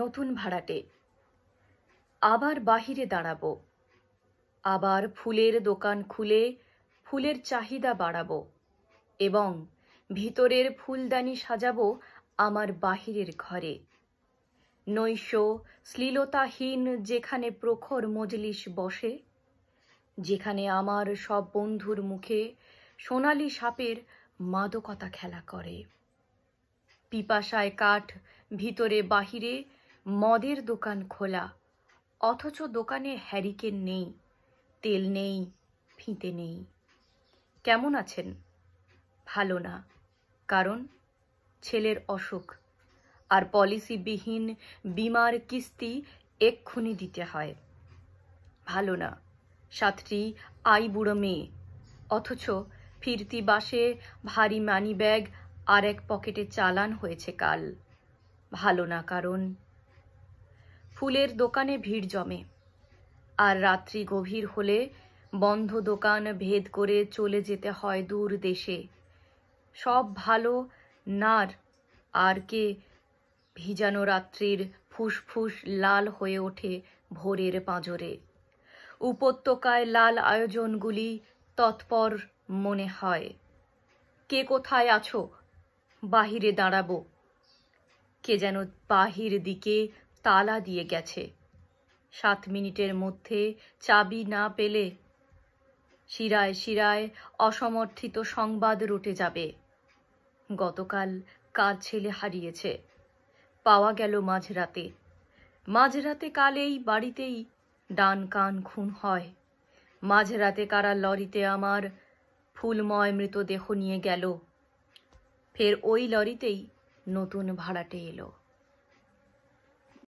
নতুন ভাড়াটে। আবার বাহিরে দাঁড়াবো, আবার ফুলের দোকান খুলে ফুলের চাহিদা বাড়াবো এবং ভিতরের ফুলদানি সাজাবো আমার বাহিরের ঘরে। নৈশ শ্লীলতাহীন যেখানে প্রখর মজলিস বসে, যেখানে আমার সব বন্ধুর মুখে সোনালি সাপের মাদকতা খেলা করে। পিপাসায় কাঠ ভিতরে বাহিরে মদের দোকান খোলা, অথচ দোকানে হ্যারিকেন নেই, তেল নেই, ফিতে নেই। কেমন আছেন? ভালো না, কারণ ছেলের অসুখ আর পলিসিবিহীন বিমার কিস্তি এক্ষুনি দিতে হয়। ভালো না, 7টি আইবুড়ো মেয়ে, অথচ ফিরতি বাসে ভারী মানি ব্যাগ আর এক পকেটে চালান হয়েছে কাল। ভালো না, কারণ ফুলের দোকানে ভিড় জমে আর রাত্রি গভীর হলে বন্ধ দোকান ভেদ করে চলে যেতে হয় দূর দেশে। সব ভালো নার আর কে ভিজানো রাত্রির ফুসফুস লাল হয়ে ওঠে ভোরের পাঁজরে। উপত্যকায় লাল আয়োজনগুলি তৎপর মনে হয়। কে কোথায় আছো? বাহিরে দাঁড়াবো। কে যেন বাহির দিকে তালা দিয়ে গেছে। 7 মিনিটের মধ্যে চাবি না পেলে শিরায় শিরায় অসমর্থিত সংবাদ রটে যাবে। গতকাল কার ছেলে হারিয়েছে, পাওয়া গেল মাঝরাতে। মাঝরাতে কাল এই বাড়িতেই ডান কান খুন হয়। মাঝরাতে কারা লরিতে আমার ফুলময় মৃতদেহ নিয়ে গেল। ফের ওই লরিতেই নতুন ভাড়াটে এলো।